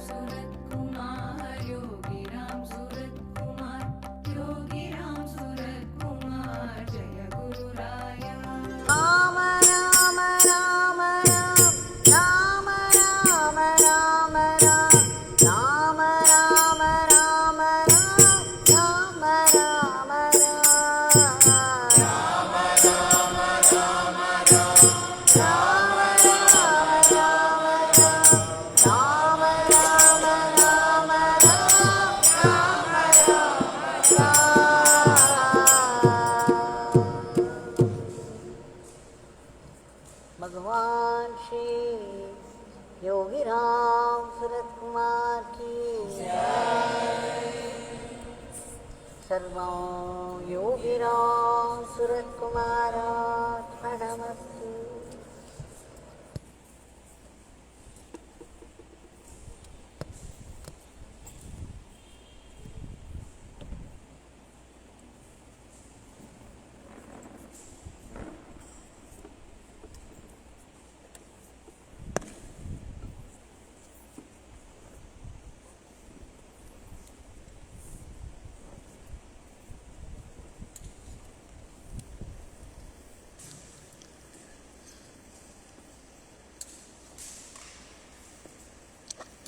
Ramsuratkumar, Yogi Ramsuratkumar, Yogi Ramsuratkumar, Jaya Guru Raya. Rama Rama Rama Rama Rama Rama Rama Rama Rama Rama Rama Bhagwan Yogi Ramsuratkumar ki Sarvam Yogi Ramsuratkumar Ashram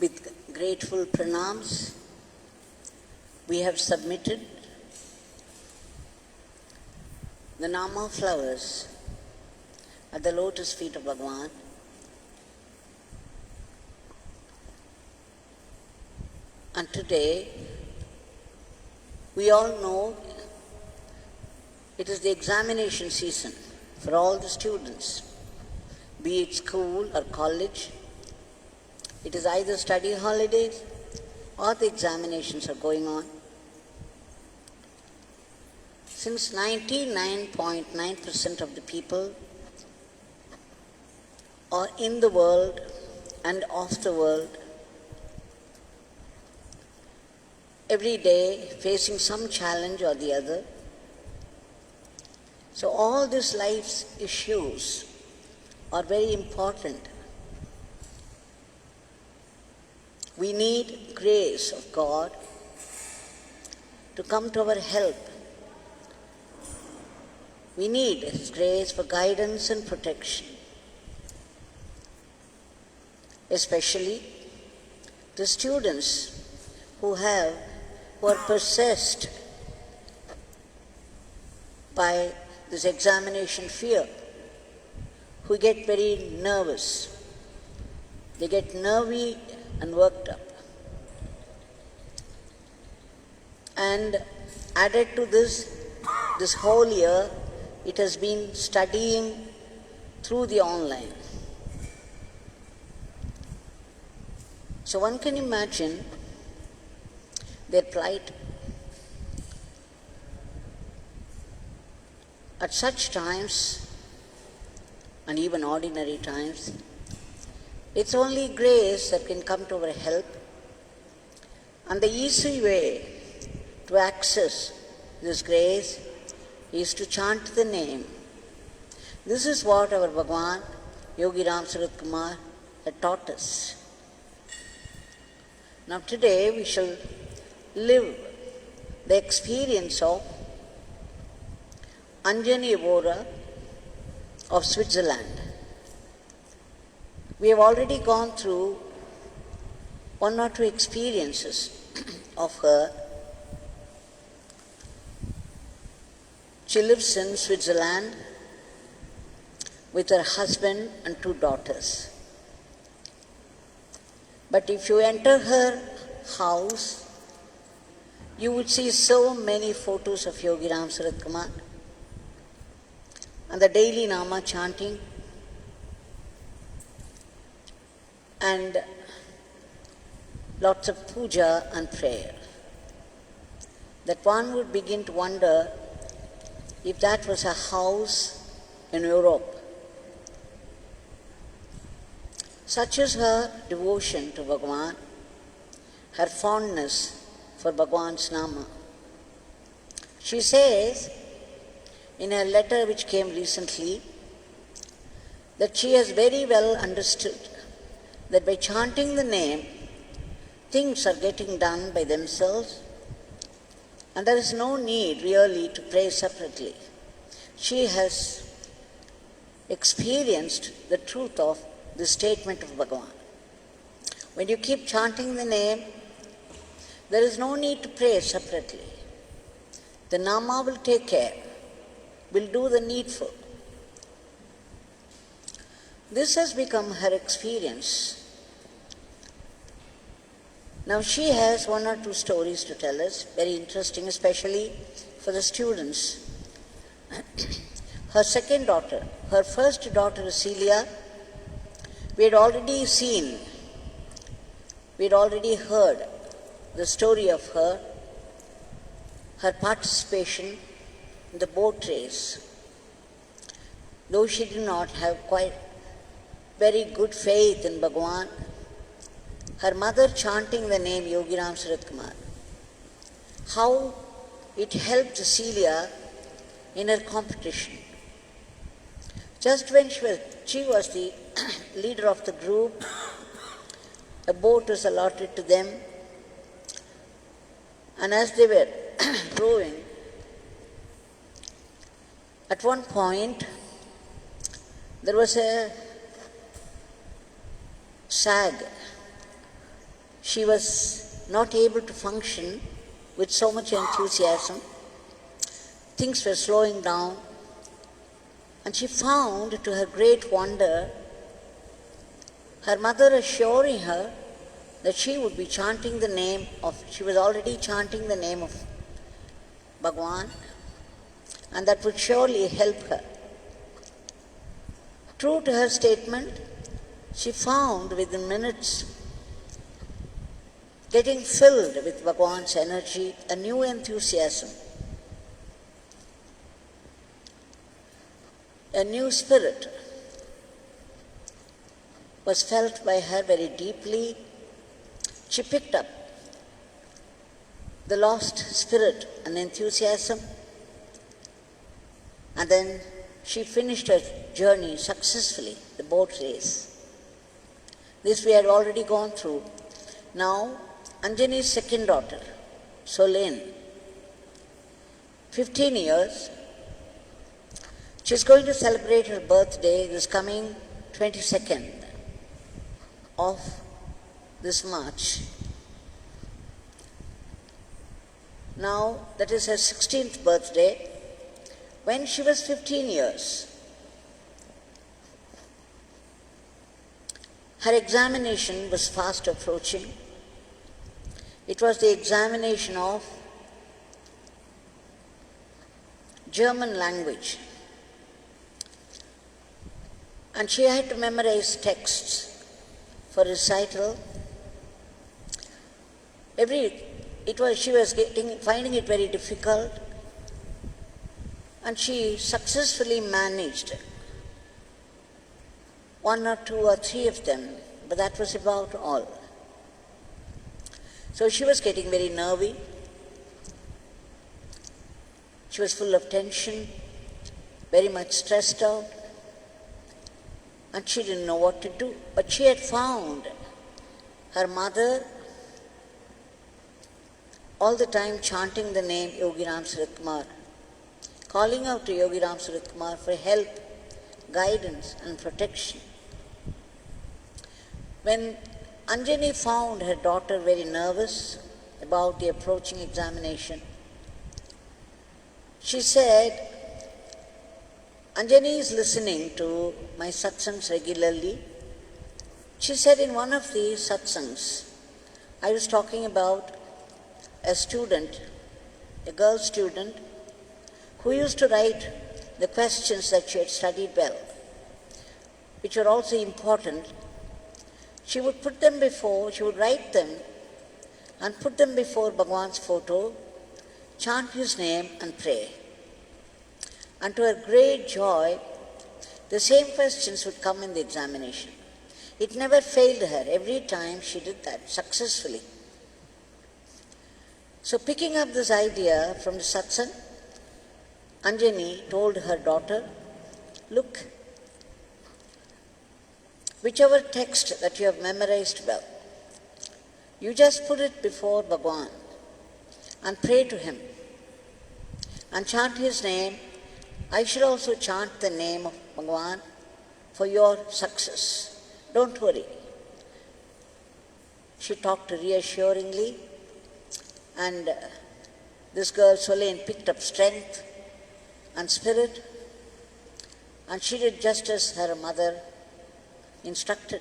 With grateful pranams, we have submitted the Nama flowers at the lotus feet of Bhagwan. And today, we all know it is the examination season for all the students, be it school or college. It is either study holidays or the examinations are going on. Since 99.9% of the people are in the world and of the world, every day facing some challenge or the other. So all these life's issues are very important. We need grace of God to come to our help. We need His grace for guidance and protection. Especially the students who are possessed by this examination fear, who get very nervous. They get nervy and worked up. And added to this whole year, it has been studying through the online. So one can imagine their plight. At such times, and even ordinary times, it's only grace that can come to our help. And the easy way to access this grace is to chant the name. This is what our Bhagwan Yogi Ramsuratkumar had taught us. Now today we shall live the experience of Anjani Vora of Switzerland. We have already gone through one or two experiences of her. She lives in Switzerland with her husband and 2 daughters. But if you enter her house, you would see so many photos of Yogi Ramsuratkumar and the daily Nama chanting, and lots of puja and prayer, that one would begin to wonder if that was a house in Europe. Such is her devotion to Bhagwan, her fondness for Bhagwan's Nama. She says in a letter which came recently that she has very well understood that by chanting the name, things are getting done by themselves, and there is no need really to pray separately. She has experienced the truth of the statement of Bhagavan. When you keep chanting the name, there is no need to pray separately. The Nama will take care, will do the needful. This has become her experience. Now she has one or two stories to tell us, very interesting, especially for the students. Her second daughter, her first daughter Celia, we had already seen, we had already heard the story of her participation in the boat race. Though she did not have quite very good faith in Bhagavan, her mother chanting the name Yogi Ramsuratkumar, how it helped Celia in her competition. Just when she was the leader of the group, a boat was allotted to them, and as they were rowing, at one point there was a sag. She was not able to function with so much enthusiasm. Things were slowing down, and she found, to her great wonder, her mother assuring her that she would be chanting the name of, she was already chanting the name of Bhagwan, and that would surely help her. True to her statement, she found within minutes, getting filled with Bhagwan's energy, a new enthusiasm, a new spirit was felt by her very deeply. She picked up the lost spirit and enthusiasm, and then she finished her journey successfully, the boat race. This we had already gone through. Now, Anjani's second daughter, Solane, 15 years, she's going to celebrate her birthday this coming 22nd of this March. Now, that is her 16th birthday. When she was 15 years, her examination was fast approaching. It was the examination of German language. And she had to memorize texts for recital. She was finding it very difficult, and she successfully managed one or two or three of them, but that was about all. So she was getting very nervy. She was full of tension, very much stressed out, and she didn't know what to do. But she had found her mother all the time chanting the name Yogi Ramsuratkumar, calling out to Yogi Ramsuratkumar for help, guidance and protection. When Anjani found her daughter very nervous about the approaching examination, she said, Anjani is listening to my satsangs regularly. She said in one of the satsangs, I was talking about a student, a girl student, who used to write the questions that she had studied well, which were also important. She would write them and put them before Bhagwan's photo, chant his name and pray. And to her great joy, the same questions would come in the examination. It never failed her. Every time she did that successfully. So picking up this idea from the satsang, Anjani told her daughter, look, whichever text that you have memorized well, You just put it before Bhagwan and pray to him and chant his name. I should also chant the name of Bhagwan for your success. Don't worry. She talked reassuringly, and this girl, Solen, picked up strength and spirit, and she did just as her mother instructed.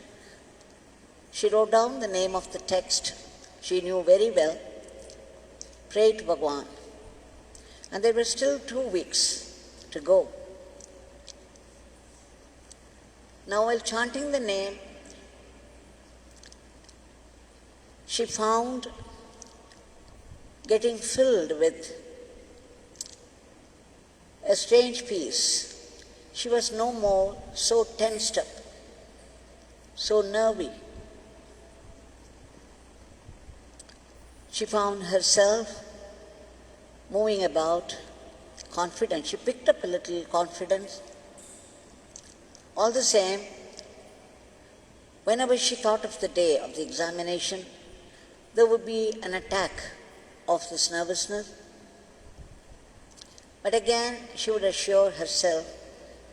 She wrote down the name of the text she knew very well, prayed to Bhagwan, and there were still 2 weeks to go. Now, while chanting the name, she found getting filled with a strange peace. She was no more so tensed up, so nervy. She found herself moving about confident. She picked up a little confidence. All the same, whenever she thought of the day of the examination, there would be an attack of this nervousness. But again, she would assure herself,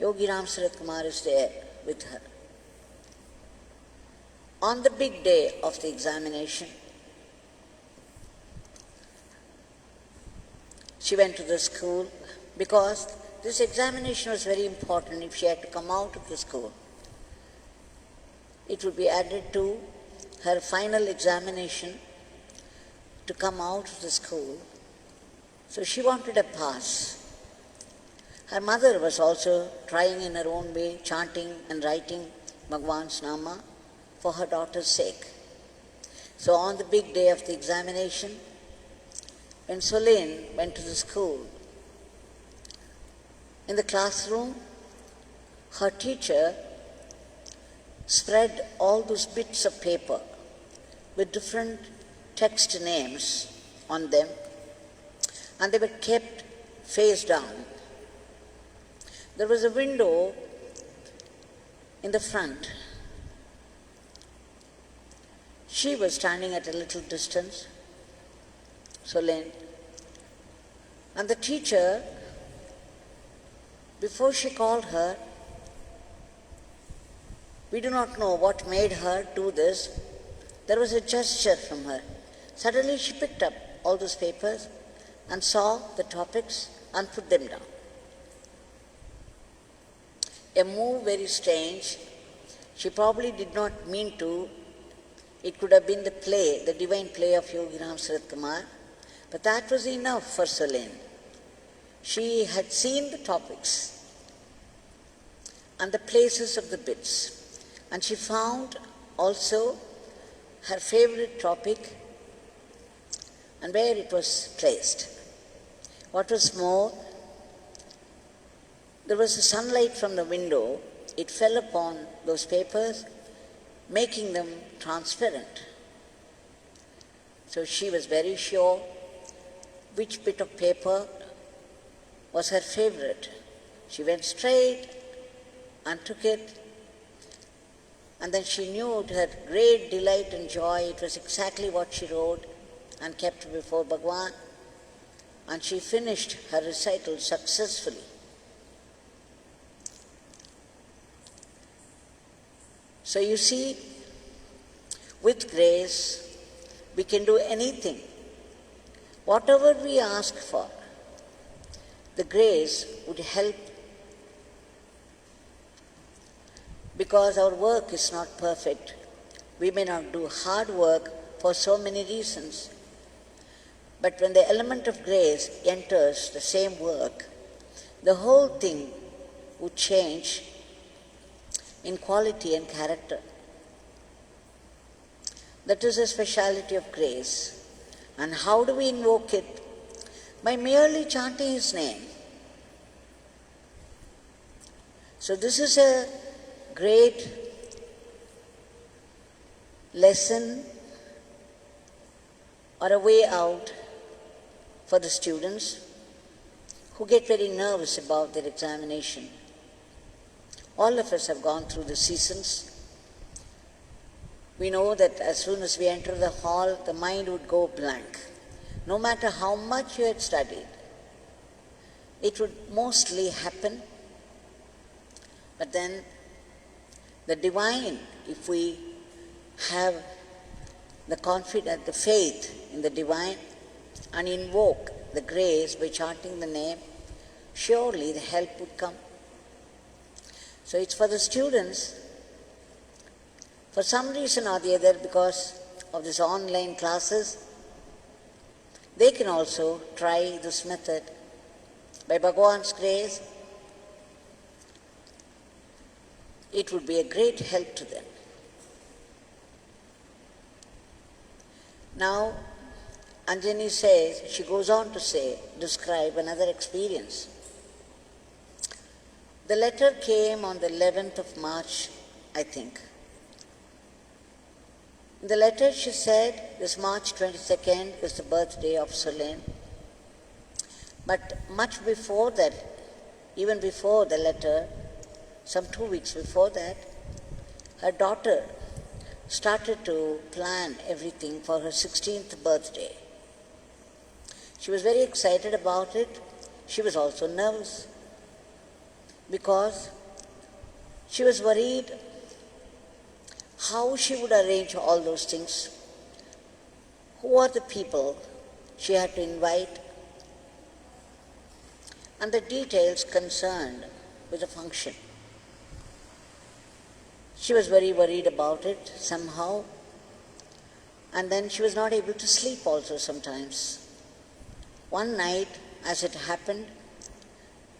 Yogi Ramsuratkumar is there with her. On the big day of the examination, she went to the school because this examination was very important. If she had to come out of the school, it would be added to her final examination to come out of the school. So she wanted a pass. Her mother was also trying in her own way, chanting and writing Bhagwan's Nama for her daughter's sake. So on the big day of the examination, when Solen went to the school, in the classroom, her teacher spread all those bits of paper with different text names on them, and they were kept face down. There was a window in the front. She was standing at a little distance, Solen, and the teacher, before she called her, we do not know what made her do this. There was a gesture from her. Suddenly she picked up all those papers and saw the topics and put them down. A move very strange. She probably did not mean to. It could have been the play, the divine play of Yogi Ramsuratkumar, but that was enough for Solen. She had seen the topics and the places of the bits, and she found also her favorite topic and where it was placed. What was more, there was a sunlight from the window. It fell upon those papers, making them transparent. So she was very sure which bit of paper was her favorite. She went straight and took it, and then she knew to her great delight and joy it was exactly what she wrote, and kept it before Bhagwan, and she finished her recital successfully. So you see, with grace, we can do anything. Whatever we ask for, the grace would help, because our work is not perfect. We may not do hard work for so many reasons. But when the element of grace enters the same work, the whole thing would change in quality and character. That is a speciality of grace. And how do we invoke it? By merely chanting his name. So this is a great lesson or a way out for the students who get very nervous about their examination. All of us have gone through the seasons we know that as soon as we enter the hall, the mind would go blank. No matter how much you had studied, it would mostly happen. But then the divine, if we have the confidence, the faith in the divine and invoke the grace by chanting the name, surely the help would come. So it's for the students, for some reason or the other, because of these online classes, they can also try this method. By Bhagwan's grace, it would be a great help to them. Now, Anjani says, she goes on to say, describe another experience. The letter came on the 11th of March, I think. In the letter she said, this March 22nd is the birthday of Solen. But much before that, even before the letter, some 2 weeks before that, her daughter started to plan everything for her 16th birthday. She was very excited about it. She was also nervous because she was worried how she would arrange all those things. Who are the people she had to invite? And the details concerned with the function. She was very worried about it somehow, and then she was not able to sleep also sometimes. One night, as it happened,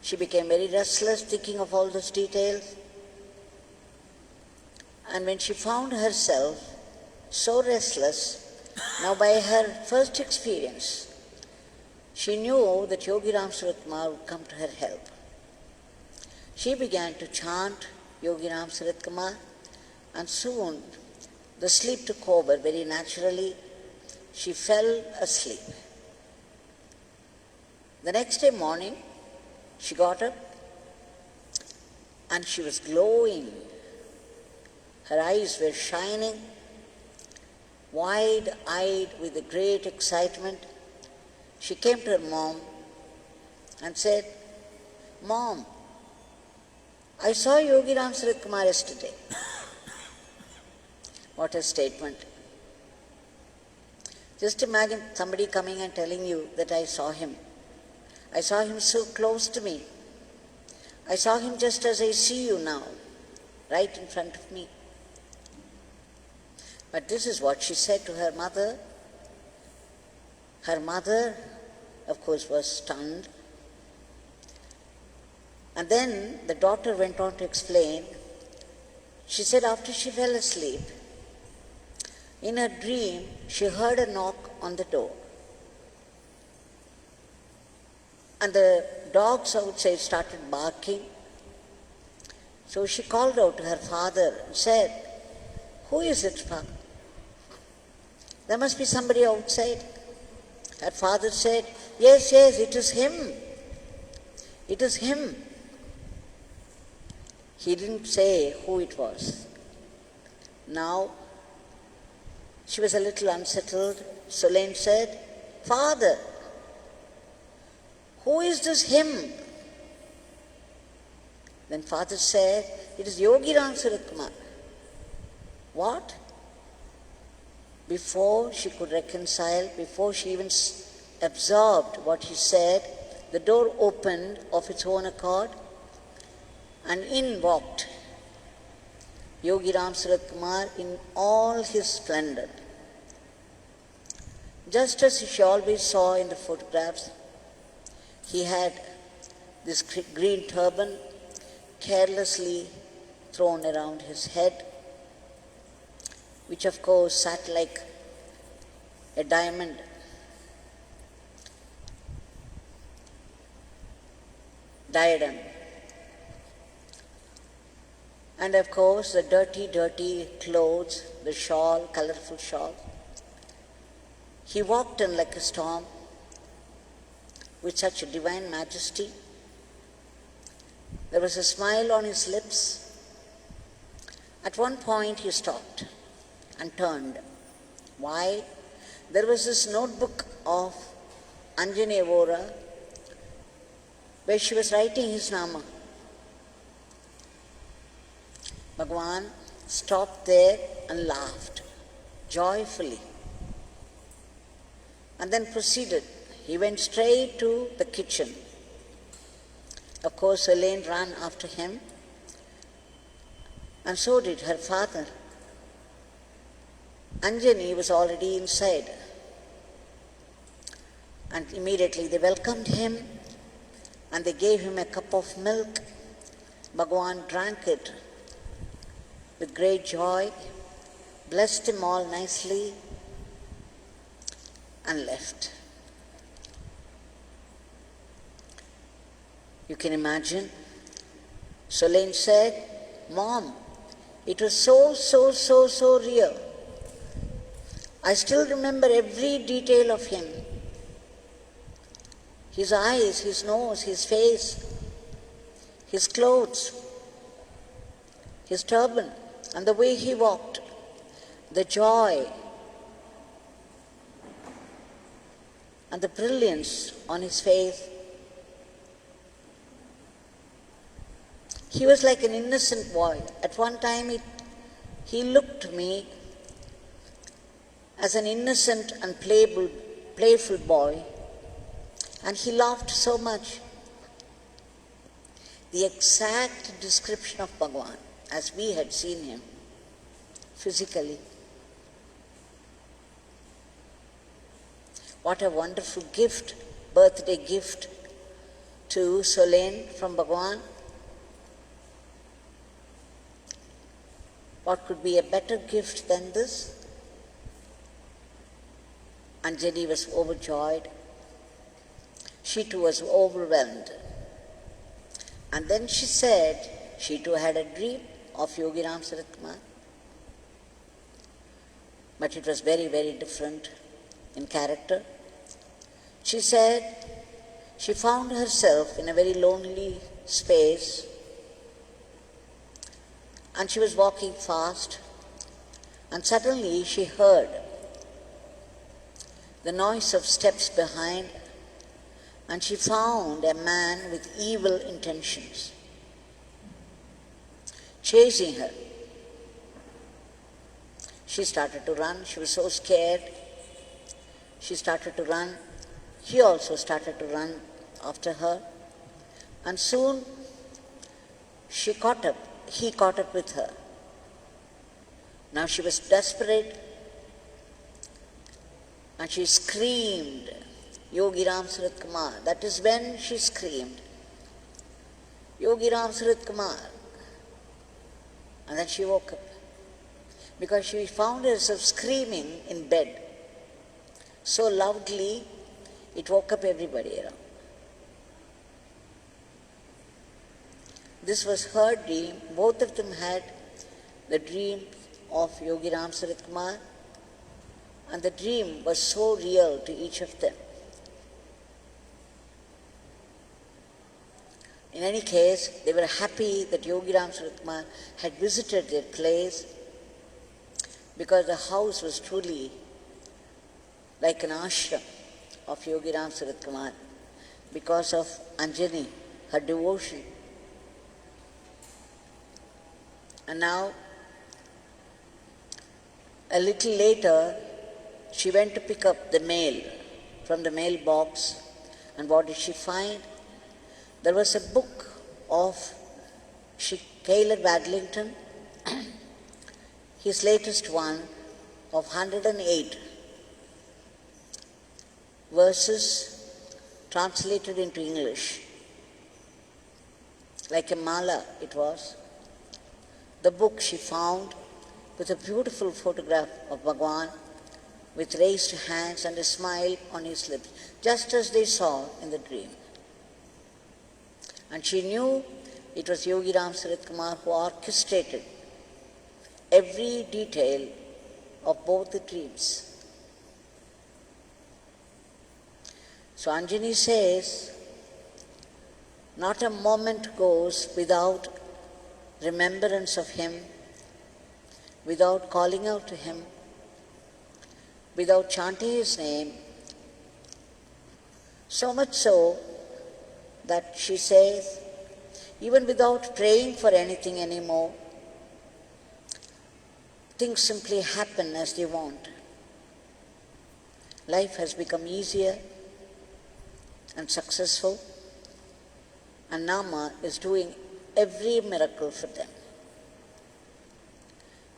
she became very restless thinking of all those details. And when she found herself so restless, now by her first experience, she knew that Yogi Ramsuratkumar would come to her help. She began to chant Yogi Ramsuratkumar, and soon the sleep took over very naturally. She fell asleep. The next day morning, she got up and she was glowing. Her eyes were shining, wide-eyed with a great excitement. She came to her mom and said, "Mom, I saw Yogi Ramsuratkumar yesterday." What a statement. Just imagine somebody coming and telling you that I saw him. I saw him so close to me. I saw him just as I see you now, right in front of me. But this is what she said to her mother. Her mother, of course, was stunned. And then the daughter went on to explain. She said after she fell asleep, in her dream, she heard a knock on the door. And the dogs outside started barking. So she called out to her father and said, "Who is it, Father? There must be somebody outside." Her father said, Yes, it is him. It is him." He didn't say who it was. Now, she was a little unsettled. Solen said, "Father, who is this him?" Then father said, "It is Yogi Ramsuratkumar." What? Before she could reconcile, before she even absorbed what he said, the door opened of its own accord, and in walked Yogi Ramsuratkumar in all his splendor. Just as she always saw in the photographs, he had this green turban carelessly thrown around his head, which of course sat like a diamond. Diadem. And of course the dirty clothes, the shawl, colorful shawl. He walked in like a storm with such a divine majesty. There was a smile on his lips. At one point he stopped and turned. Why? There was this notebook of Anjani Vora where she was writing his nama. Bhagwan stopped there and laughed joyfully and then proceeded. He went straight to the kitchen. Of course, Elaine ran after him, and so did her father. Anjani was already inside, and immediately they welcomed him and they gave him a cup of milk. Bhagwan drank it with great joy, blessed them all nicely, and left. You can imagine. Solange said, "Mom, it was so real. I still remember every detail of him. His eyes, his nose, his face, his clothes, his turban, and the way he walked, the joy and the brilliance on his face. He was like an innocent boy. At one time, he looked to me as an innocent and playful boy, and he laughed so much." The exact description of Bhagwan as we had seen him physically. What a wonderful gift, birthday gift to Solange from Bhagwan. What could be a better gift than this? Anjani was overjoyed. She too was overwhelmed. And then she said she too had a dream of Yogi Ramsuratkumar. But it was very, very different in character. She said she found herself in a very lonely space, and she was walking fast, and suddenly she heard the noise of steps behind, and she found a man with evil intentions chasing her. She started to run. She was so scared. She started to run. He also started to run after her, and soon he caught up with her. Now she was desperate, and she screamed, "Yogi Ramsuratkumar." That is when she screamed, "Yogi Ramsuratkumar." And then she woke up, because she found herself screaming in bed so loudly it woke up everybody around. This was her dream. Both of them had the dream of Yogi Ramsuratkumar, and the dream was so real to each of them. In any case, they were happy that Yogi Ramsuratkumar had visited their place, because the house was truly like an ashram of Yogi Ramsuratkumar, because of Anjani, her devotion. And now, a little later, she went to pick up the mail from the mailbox, and what did she find? There was a book of Caleb Wadlington, his latest one of 108 verses translated into English. Like a mala it was. The book she found with a beautiful photograph of Bhagwan with raised hands and a smile on his lips, just as they saw in the dream. And she knew it was Yogi Ramsuratkumar who orchestrated every detail of both the dreams. So Anjani says, not a moment goes without remembrance of him, without calling out to him, without chanting his name, so much so that she says, even without praying for anything anymore, things simply happen as they want. Life has become easier and successful, and Nama is doing every miracle for them.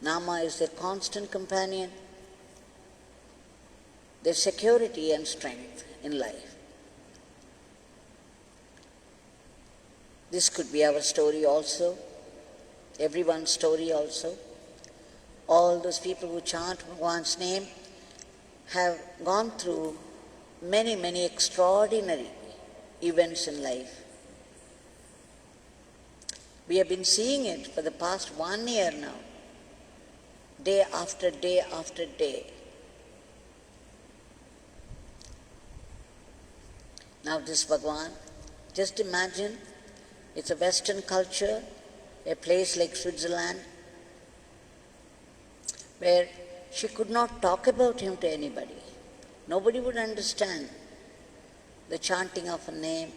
Nama is their constant companion, their security and strength in life. This could be our story also, everyone's story also. All those people who chant Bhagwan's name have gone through many, many extraordinary events in life. We have been seeing it for the past 1 year now, day after day after day. Now this Bhagwan, just imagine, it's a Western culture, a place like Switzerland, where she could not talk about him to anybody. Nobody would understand the chanting of a name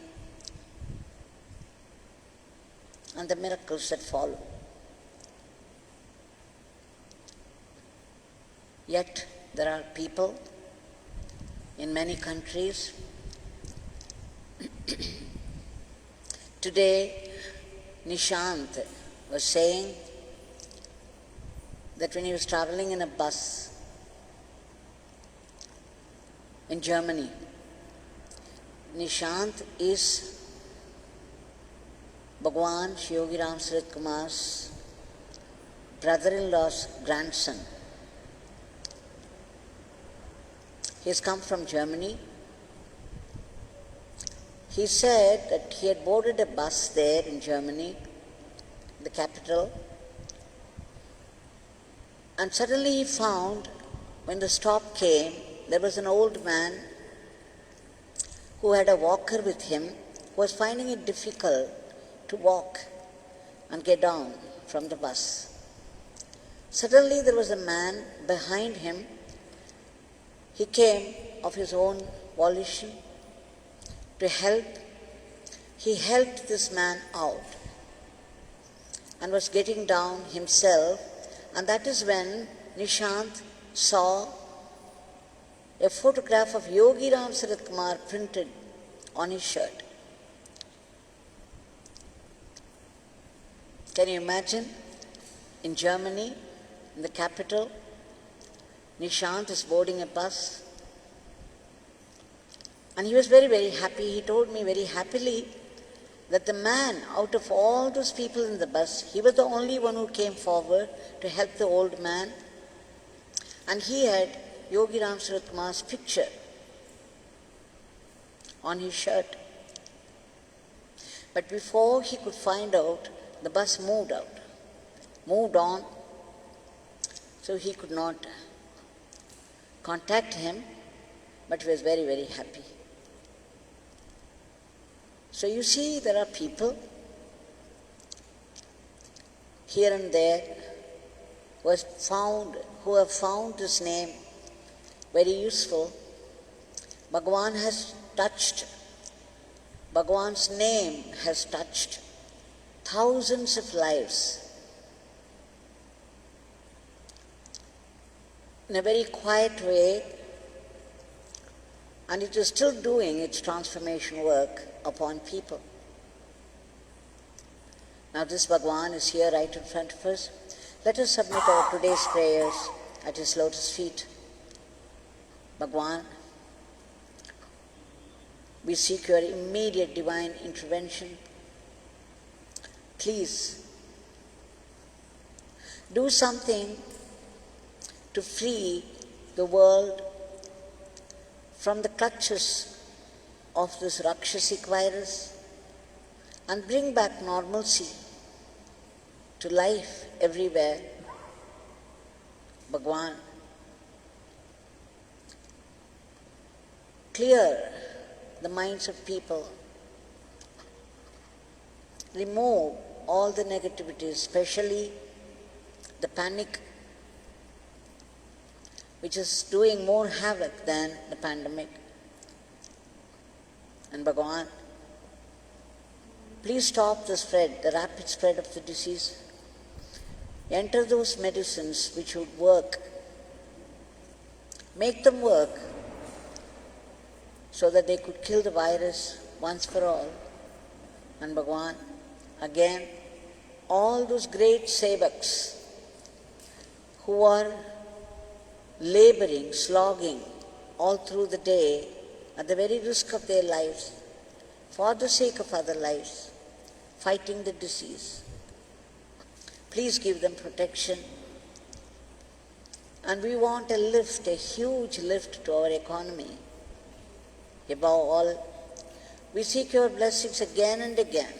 and the miracles that follow. Yet there are people in many countries. Today, Nishant was saying that when he was traveling in a bus in Germany, Nishant is Bhagwan Yogi Ramsuratkumar's brother-in-law's grandson. He has come from Germany. He said that he had boarded a bus there in Germany, the capital, and suddenly he found, when the stop came, there was an old man who had a walker with him, who was finding it difficult to walk and get down from the bus. Suddenly there was a man behind him. He came of his own volition to help. He helped this man out and was getting down himself, and that is when Nishant saw a photograph of Yogi Ramsuratkumar printed on his shirt. Can you imagine? In Germany, in the capital, Nishant is boarding a bus, and he was very, very happy. He told me very happily that the man, out of all those people in the bus, he was the only one who came forward to help the old man, and he had Yogi Ramsuratkumar's picture on his shirt. But before he could find out, the bus moved on, so he could not contact him, but he was very, very happy. So you see, there are people here and there who have found this name very useful. Bhagwan's name has touched thousands of lives in a very quiet way, and it is still doing its transformation work upon people. Now this Bhagwan is here right in front of us. Let us submit our today's prayers at his lotus feet. Bhagwan, we seek your immediate divine intervention. Please do something to free the world from the clutches of this Rakshasic virus and bring back normalcy to life everywhere. Bhagwan, clear the minds of people, remove all the negativity, especially the panic which is doing more havoc than the pandemic. And Bhagavan, please stop the spread, the rapid spread of the disease. Enter those medicines which would work. Make them work so that they could kill the virus once for all. And Bhagavan, again, all those great sevaks who are laboring, slogging all through the day at the very risk of their lives, for the sake of other lives, fighting the disease. Please give them protection. And we want a lift, a huge lift to our economy. Above all, we seek your blessings again and again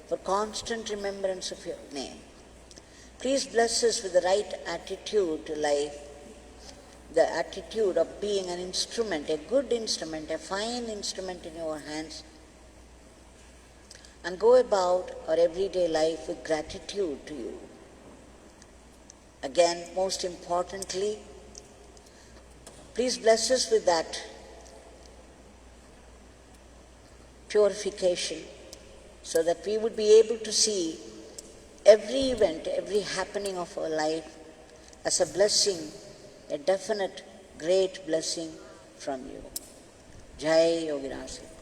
for constant remembrance of your name. Please bless us with the right attitude to life, the attitude of being an instrument, a good instrument, a fine instrument in your hands, and go about our everyday life with gratitude to you. Again, most importantly, please bless us with that purification so that we would be able to see every event, every happening of our life as a blessing, a definite great blessing from you. Jai Yogi Ramsuratkumar.